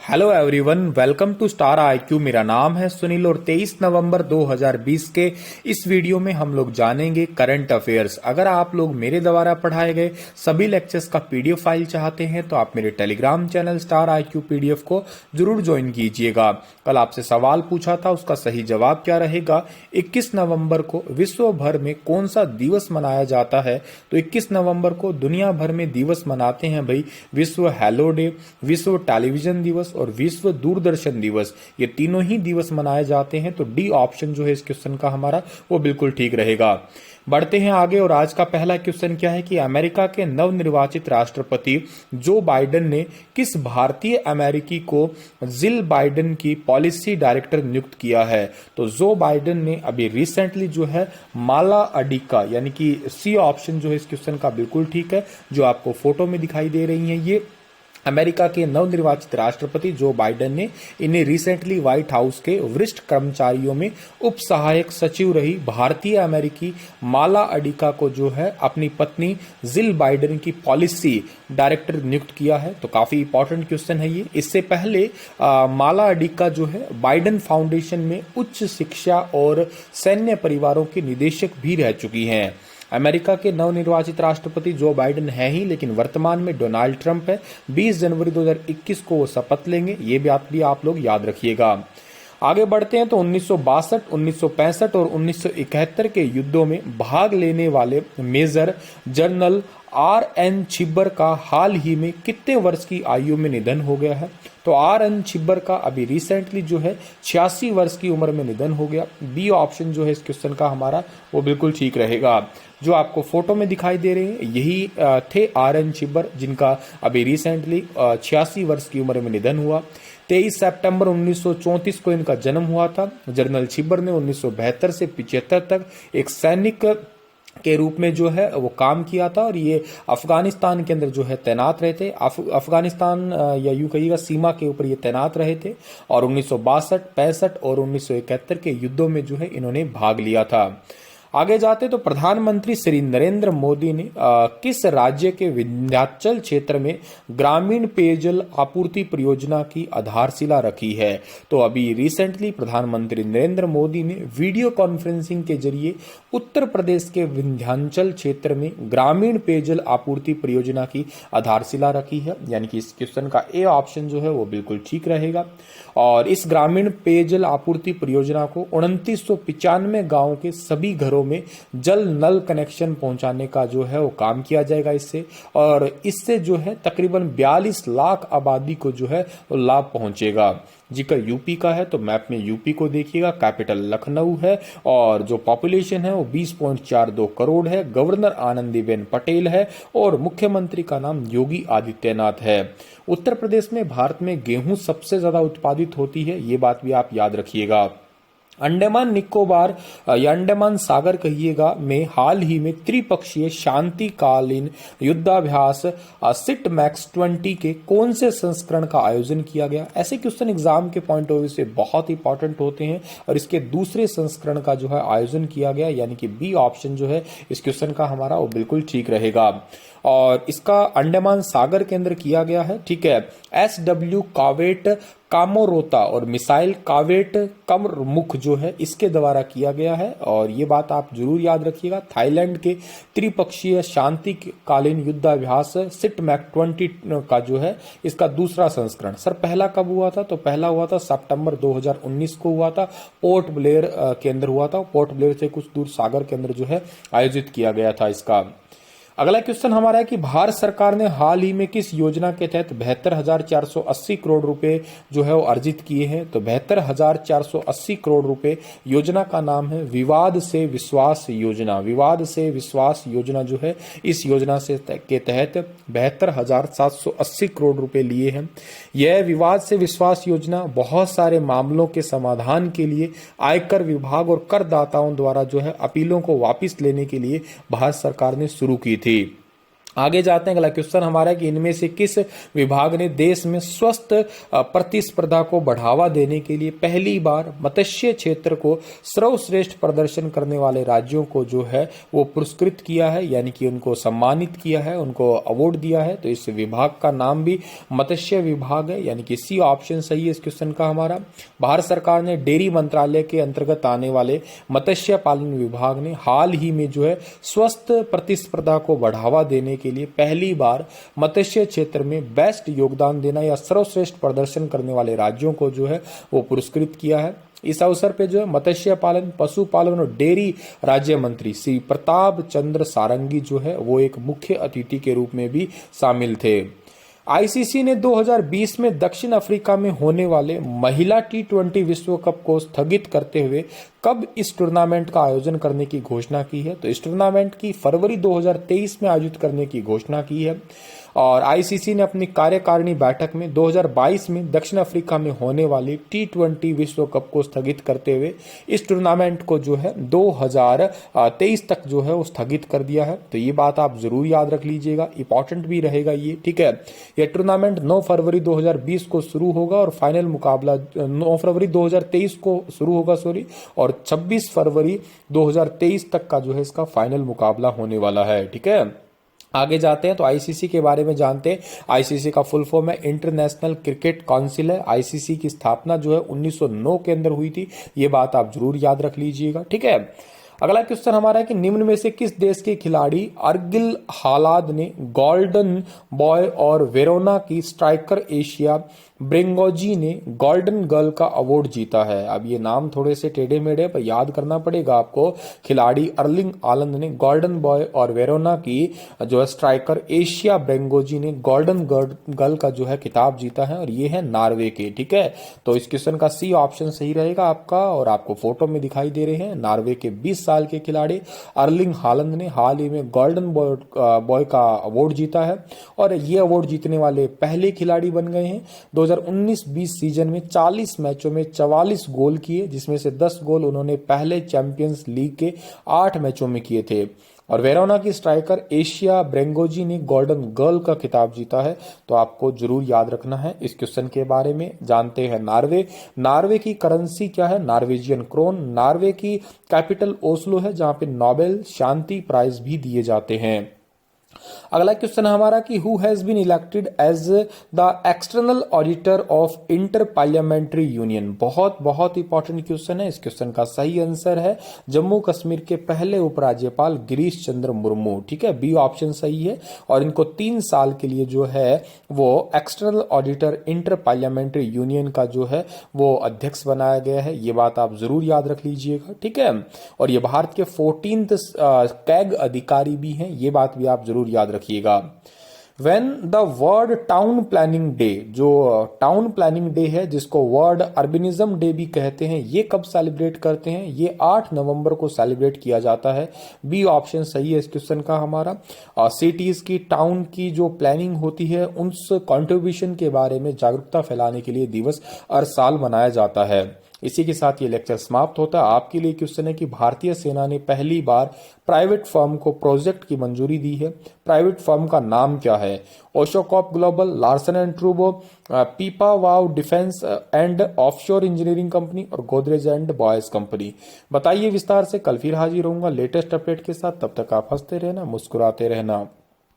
Hello everyone, welcome to star IQ. मेरा नाम है सुनील और 23 नवंबर 2020 के इस वीडियो में हम लोग जानेंगे करंट अफेयर्स। अगर आप लोग मेरे द्वारा पढ़ाए गए सभी लेक्चर्स का पीडीएफ फाइल चाहते हैं तो आप मेरे Telegram channel star IQ PDF को जरूर ज्वाइन कीजिएगा। कल आपसे सवाल पूछा था, उसका सही जवाब क्या रहेगा। 21 नवंबर को विश्व भर में कौन सा दिवस मनाया जाता है? तो 21 नवंबर को दुनिया भर में दिवस मनाते हैं भाई। विश्व हेलो डे, विश्व टेलीविजन दिवस और विश्व दूरदर्शन दिवस, ये तीनों ही दिवस मनाए जाते हैं। तो डी ऑप्शन जो है इस क्वेश्चन का हमारा वो बिल्कुल ठीक रहेगा। बढ़ते हैं आगे और आज का पहला क्वेश्चन क्या है कि अमेरिका के नवनिर्वाचित राष्ट्रपति जो बाइडेन ने किस भारतीय अमेरिकी को जिल बाइडेन की पॉलिसी डायरेक्टर नियुक्त किया है? तो जो बाइडेन ने अभी रिसेंटली जो है माला अडिका, यानी कि सी ऑप्शन जो है इस क्वेश्चन का बिल्कुल ठीक है, जो आपको फोटो में दिखाई दे रही है। ये अमेरिका के नवनिर्वाचित राष्ट्रपति जो बाइडेन ने इन्हें रिसेंटली व्हाइट हाउस के वरिष्ठ कर्मचारियों में उप सहायक सचिव रही भारतीय अमेरिकी माला अडिका को जो है अपनी पत्नी जिल बाइडेन की पॉलिसी डायरेक्टर नियुक्त किया है। तो काफी इंपॉर्टेंट क्वेश्चन है ये। इससे पहले माला अडिका जो है बाइडेन फाउंडेशन में उच्च शिक्षा और सैन्य परिवारों की निदेशक भी रह चुकी हैं। अमेरिका के नवनिर्वाचित राष्ट्रपति जो बाइडेन है ही, लेकिन वर्तमान में डोनाल्ड ट्रंप है। 20 जनवरी 2021 को वो शपथ लेंगे, ये बात भी आप लोग याद रखिएगा। आगे बढ़ते हैं तो 1962, 1965 और 1971 के युद्धों में भाग लेने वाले मेजर जनरल R.N. छिब्बर का हाल ही में कितने वर्ष की आयु में निधन हो गया है? तो R.N. छिब्बर का अभी रिसेंटली जो है 86 वर्ष की उम्र में निधन हो गया। बी ऑप्शन जो है इस क्वेश्चन का हमारा वो बिल्कुल ठीक रहेगा। जो आपको फोटो में दिखाई दे रहे हैं यही थे R.N. छिब्बर, जिनका अभी रिसेंटली 86 वर्ष की उम्र में निधन हुआ। 23 सितंबर 1934 को इनका जन्म हुआ था। जनरल छिब्बर ने 1972 से 75 तक एक सैनिक के रूप में जो है वो काम किया था और ये अफगानिस्तान के अंदर जो है तैनात रहे थे। अफगानिस्तान या यूं कहिएगा सीमा के ऊपर ये तैनात रहे थे और 1962, 65 और 1971 के युद्धों में जो है इन्होंने भाग लिया था। आगे जाते तो प्रधानमंत्री श्री नरेंद्र मोदी ने किस राज्य के विंध्याचल क्षेत्र में ग्रामीण पेयजल आपूर्ति परियोजना की आधारशिला रखी है? तो अभी रिसेंटली प्रधानमंत्री नरेंद्र मोदी ने वीडियो कॉन्फ्रेंसिंग के जरिए उत्तर प्रदेश के विंध्याचल क्षेत्र में ग्रामीण पेयजल आपूर्ति परियोजना की आधारशिला रखी है, यानी कि इस क्वेश्चन का ए ऑप्शन जो है वो बिल्कुल ठीक रहेगा। और इस ग्रामीण पेयजल आपूर्ति परियोजना को 2995 गांवों के सभी घरों में जल नल कनेक्शन पहुंचाने का जो है वो काम किया जाएगा इससे, और इससे जो है तकरीबन 42 लाख आबादी को जो है वो लाभ पहुंचेगा। जिक्र यूपी का है तो मैप में यूपी को देखिएगा, कैपिटल लखनऊ है और जो पॉपुलेशन है वो 20.42 करोड़ है। गवर्नर आनंदीबेन पटेल है और मुख्यमंत्री का नाम योगी आदित्यनाथ है। उत्तर प्रदेश में भारत में गेहूं सबसे ज्यादा उत्पादित होती है, ये बात भी आप याद रखिएगा। अंडमान निकोबार या अंडमान सागर कहिएगा में हाल ही में त्रिपक्षीय शांतिकालीन युद्धाभ्यास सिट मैक्स 20 के कौन से संस्करण का आयोजन किया गया? ऐसे क्वेश्चन एग्जाम के पॉइंट ऑफ व्यू से बहुत इंपॉर्टेंट होते हैं और इसके दूसरे संस्करण का जो है आयोजन किया गया, यानी कि बी ऑप्शन जो है इस क्वेश्चन का हमारा वो बिल्कुल ठीक रहेगा। और इसका अंडमान सागर के अंदर किया गया है, ठीक है। SW कावेट कामोरोता और मिसाइल कावेट कमरमुख जो है इसके द्वारा किया गया है, और ये बात आप जरूर याद रखिएगा। थाईलैंड के त्रिपक्षीय शांतिकालीन युद्धाभ्यास सिट मैक 20 का जो है इसका दूसरा संस्करण। सर पहला कब हुआ था? तो पहला हुआ था सितंबर 2019 को हुआ था, पोर्ट ब्लेयर के अंदर हुआ था। पोर्ट ब्लेयर से कुछ दूर सागर के अंदर जो है आयोजित किया गया था इसका। अगला क्वेश्चन हमारा है कि भारत सरकार ने हाल ही में किस योजना के तहत 72,480 करोड़ रुपए जो है वो अर्जित किए हैं? तो 72,480 करोड़ रुपए योजना का नाम है विवाद से विश्वास योजना। विवाद से विश्वास योजना जो है इस योजना से के तहत 72,780 करोड़ रुपए लिए हैं। यह विवाद से विश्वास योजना बहुत सारे मामलों के समाधान के लिए आयकर विभाग और करदाताओं द्वारा जो है अपीलों को वापस लेने के लिए भारत सरकार ने शुरू की थी। आगे जाते हैं, अगला क्वेश्चन हमारा है कि इनमें से किस विभाग ने देश में स्वस्थ प्रतिस्पर्धा को बढ़ावा देने के लिए पहली बार मत्स्य क्षेत्र को सर्वश्रेष्ठ प्रदर्शन करने वाले राज्यों को जो है वो पुरस्कृत किया है, यानी कि उनको सम्मानित किया है, उनको अवार्ड दिया है। तो इस विभाग का नाम भी मत्स्य विभाग है, यानी कि सी ऑप्शन सही है इस क्वेश्चन का हमारा। भारत सरकार ने डेयरी मंत्रालय के अंतर्गत आने वाले मत्स्य पालन विभाग ने हाल ही में जो है स्वस्थ प्रतिस्पर्धा को बढ़ावा देने के लिए पहली बार मत्स्य क्षेत्र में बेस्ट योगदान देना या सर्वश्रेष्ठ प्रदर्शन करने वाले राज्यों को जो है वो पुरस्कृत किया है। इस अवसर पे जो है मत्स्य पालन, पशुपालन और डेयरी राज्य मंत्री श्री प्रताप चंद्र सारंगी जो है वो एक मुख्य अतिथि के रूप में भी शामिल थे। आईसीसी ने 2020 में दक्षिण अफ्रीका में होने वाले महिला टी20 विश्व कप को स्थगित करते हुए कब इस टूर्नामेंट का आयोजन करने की घोषणा की है? तो इस टूर्नामेंट की फरवरी 2023 में आयोजित करने की घोषणा की है। और आईसीसी ने अपनी कार्यकारिणी बैठक में 2022 में दक्षिण अफ्रीका में होने वाली टी20 विश्व कप को स्थगित करते हुए इस टूर्नामेंट को जो है 2023 तक जो है वो स्थगित कर दिया है। तो ये बात आप जरूर याद रख लीजिएगा, इंपॉर्टेंट भी रहेगा ये, ठीक है। यह टूर्नामेंट 9 फरवरी 2020 को शुरू होगा और फाइनल मुकाबला 9 फरवरी 2023 को शुरू होगा और 26 फरवरी 2023 तक का जो है इसका फाइनल मुकाबला होने वाला है, ठीक है। आगे जाते हैं तो आईसीसी के बारे में जानते हैं। आईसीसी का फुल फॉर्म है इंटरनेशनल क्रिकेट काउंसिल है। आईसीसी की स्थापना जो है 1909 के अंदर हुई थी, ये बात आप जरूर याद रख लीजिएगा, ठीक है। अगला क्वेश्चन हमारा है कि निम्न में से किस देश के खिलाड़ी अर्गिल हालाद ने गोल्डन बॉय और वेरोना की स्ट्राइकर एशिया ब्रेंगोजी ने गोल्डन गर्ल का अवार्ड जीता है? अब ये नाम थोड़े से टेढ़े मेढ़े पर याद करना पड़ेगा आपको। खिलाड़ी अर्लिंग हालाद ने गोल्डन बॉय और वेरोना की जो है स्ट्राइकर एशिया ब्रेंगोजी ने गोल्डन गर्ल का जो है खिताब जीता है और ये है नॉर्वे के, ठीक है। तो इस क्वेश्चन का सी ऑप्शन सही रहेगा आपका और आपको फोटो में दिखाई दे रहे हैं। नॉर्वे के 20 साल के खिलाड़ी अर्लिंग हालंद ने हाल ही में गोल्डन बॉय का अवार्ड जीता है और ये अवार्ड जीतने वाले पहले खिलाड़ी बन गए हैं। 2019-20 सीजन में 40 मैचों में 44 गोल किए, जिसमें से 10 गोल उन्होंने पहले चैंपियंस लीग के 8 मैचों में किए थे। और वेरोना की स्ट्राइकर एशिया ब्रेंगोजी ने गोल्डन गर्ल का खिताब जीता है। तो आपको जरूर याद रखना है। इस क्वेश्चन के बारे में जानते हैं। नॉर्वे की करेंसी क्या है? Norwegian krone. नॉर्वे की कैपिटल ओस्लो है, जहां पे नोबेल शांति प्राइज भी दिए जाते हैं। अगला क्वेश्चन हमारा कि who has been elected as the external auditor of inter parliamentary union? बहुत इंपॉर्टेंट क्वेश्चन है। इस क्वेश्चन का सही आंसर है जम्मू कश्मीर के पहले उपराज्यपाल गिरीश चंद्र मुर्मू, ठीक है। बी ऑप्शन सही है और इनको 3 साल के लिए जो है वो external auditor inter parliamentary union का जो है वो अध्यक्ष बनाया गया है। ये बात आप जरूर याद रख लीजिएगा, ठीक है। और ये भारत के 14th कैग अधिकारी भी हैं, ये बात भी आप जरूर याद रखिएगा। When the world town planning day, जो टाउन प्लानिंग डे है जिसको वर्ल्ड अर्बनिज्म डे भी कहते हैं, ये कब सेलिब्रेट करते हैं? ये 8 नवंबर को सेलिब्रेट किया जाता है। बी ऑप्शन सही है इस क्वेश्चन का हमारा। सिटीज की, टाउन की जो प्लानिंग होती है उस कंट्रीब्यूशन के बारे में जागरूकता फैलाने के लिए दिवस हर साल मनाया जाता है। इसी के साथ ये लेक्चर समाप्त होता है। आपके लिए क्वेश्चन है कि भारतीय सेना ने पहली बार प्राइवेट फर्म को प्रोजेक्ट की मंजूरी दी है। प्राइवेट फर्म का नाम क्या है? ओशोकॉप ग्लोबल, लार्सन एंड ट्रूबो, Pipavav defence and offshore engineering company और गोदरेज एंड बॉयज कंपनी। बताइए विस्तार से। कल फिर हाजिर होऊंगा लेटेस्ट अपडेट के साथ। तब तक आप हंसते रहना, मुस्कुराते रहना।